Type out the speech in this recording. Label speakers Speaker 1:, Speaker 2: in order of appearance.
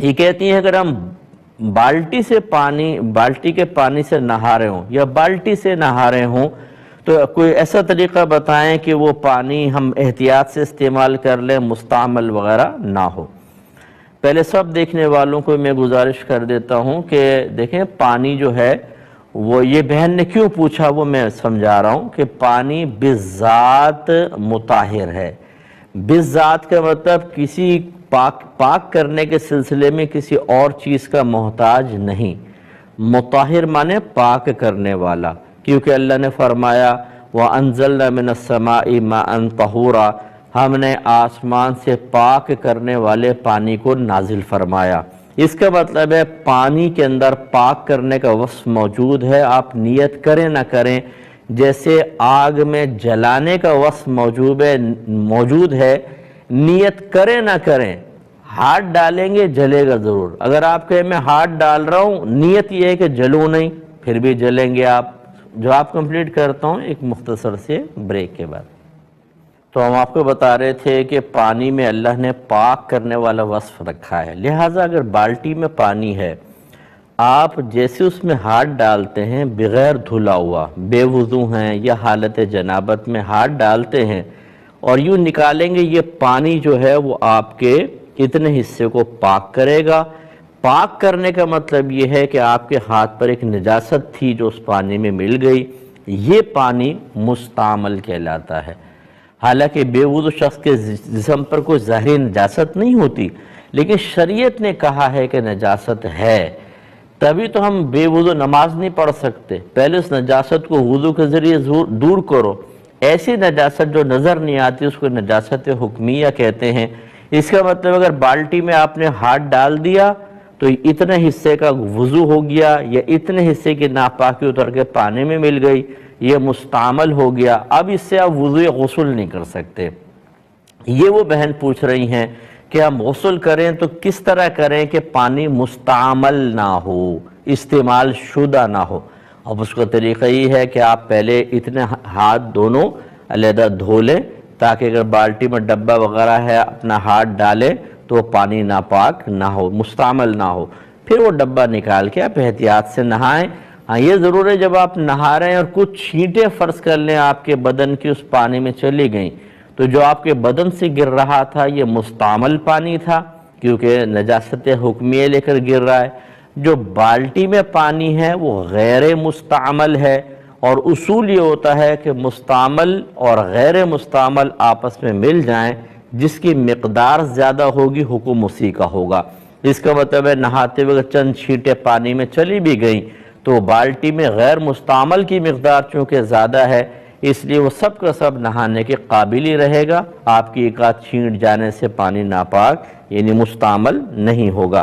Speaker 1: یہ کہتی ہیں اگر ہم بالٹی کے پانی سے نہا رہے ہوں یا بالٹی سے نہا رہے ہوں تو کوئی ایسا طریقہ بتائیں کہ وہ پانی ہم احتیاط سے استعمال کر لیں، مستعمل وغیرہ نہ ہو۔ پہلے سب دیکھنے والوں کو میں گزارش کر دیتا ہوں کہ دیکھیں پانی جو ہے وہ، یہ بہن نے کیوں پوچھا وہ میں سمجھا رہا ہوں کہ پانی بذات مطہر ہے۔ بذات کا مطلب کسی پاک کرنے کے سلسلے میں کسی اور چیز کا محتاج نہیں۔ مطہر مانے پاک کرنے والا، کیونکہ اللہ نے فرمایا وَأَنزَلْنَا مِنَ السَّمَاءِ مَاءً طَهُورًا، ہم نے آسمان سے پاک کرنے والے پانی کو نازل فرمایا۔ اس کا مطلب ہے پانی کے اندر پاک کرنے کا وصف موجود ہے، آپ نیت کریں نہ کریں۔ جیسے آگ میں جلانے کا وصف موجود ہے، نیت کریں نہ کریں، ہاتھ ڈالیں گے جلے گا ضرور۔ اگر آپ کہیں میں ہاتھ ڈال رہا ہوں، نیت یہ ہے کہ جلوں نہیں، پھر بھی جلیں گے آپ۔ جواب کمپلیٹ کرتا ہوں ایک مختصر سے بریک کے بعد۔ تو ہم آپ کو بتا رہے تھے کہ پانی میں اللہ نے پاک کرنے والا وصف رکھا ہے، لہٰذا اگر بالٹی میں پانی ہے، آپ جیسے اس میں ہاتھ ڈالتے ہیں بغیر دھلا ہوا، بے وضو ہیں یا حالت جنابت میں ہاتھ ڈالتے ہیں اور یوں نکالیں گے، یہ پانی جو ہے وہ آپ کے اتنے حصے کو پاک کرے گا۔ پاک کرنے کا مطلب یہ ہے کہ آپ کے ہاتھ پر ایک نجاست تھی جو اس پانی میں مل گئی، یہ پانی مستعمل کہلاتا ہے۔ حالانکہ بے وضو شخص کے جسم پر کوئی ظاہری نجاست نہیں ہوتی، لیکن شریعت نے کہا ہے کہ نجاست ہے، تبھی تو ہم بے وضو نماز نہیں پڑھ سکتے۔ پہلے اس نجاست کو وضو کے ذریعے دور کرو۔ ایسی نجاست جو نظر نہیں آتی اس کو نجاست حکمیہ کہتے ہیں۔ اس کا مطلب اگر بالٹی میں آپ نے ہاتھ ڈال دیا تو اتنے حصے کا وضو ہو گیا یا اتنے حصے کی ناپاکی اتر کے پانی میں مل گئی، یہ مستعمل ہو گیا، اب اس سے آپ وضو غسل نہیں کر سکتے۔ یہ وہ بہن پوچھ رہی ہیں کہ ہم غسل کریں تو کس طرح کریں کہ پانی مستعمل نہ ہو، استعمال شدہ نہ ہو۔ اب اس کا طریقہ یہ ہے کہ آپ پہلے اتنے ہاتھ دونوں علیحدہ دھو لیں تاکہ اگر بالٹی میں ڈبہ وغیرہ ہے اپنا ہاتھ ڈالیں تو پانی ناپاک نہ ہو، مستعمل نہ ہو، پھر وہ ڈبہ نکال کے آپ احتیاط سے نہائیں۔ ہاں یہ ضرور ہے جب آپ نہا رہے ہیں اور کچھ چھینٹیں فرض کر لیں آپ کے بدن کی اس پانی میں چلی گئیں تو جو آپ کے بدن سے گر رہا تھا یہ مستعمل پانی تھا کیونکہ نجاست حکمیہ لے کر گر رہا ہے۔ جو بالٹی میں پانی ہے وہ غیر مستعمل ہے، اور اصول یہ ہوتا ہے کہ مستعمل اور غیر مستعمل آپس میں مل جائیں، جس کی مقدار زیادہ ہوگی حکم اسی کا ہوگا۔ اس کا مطلب ہے نہاتے ہوئے چند چھینٹیں پانی میں چلی بھی گئیں تو بالٹی میں غیر مستعمل کی مقدار چونکہ زیادہ ہے، اس لیے وہ سب کا سب نہانے کے قابل ہی رہے گا، آپ کی ایک آدھ چھینٹ جانے سے پانی ناپاک یعنی مستعمل نہیں ہوگا۔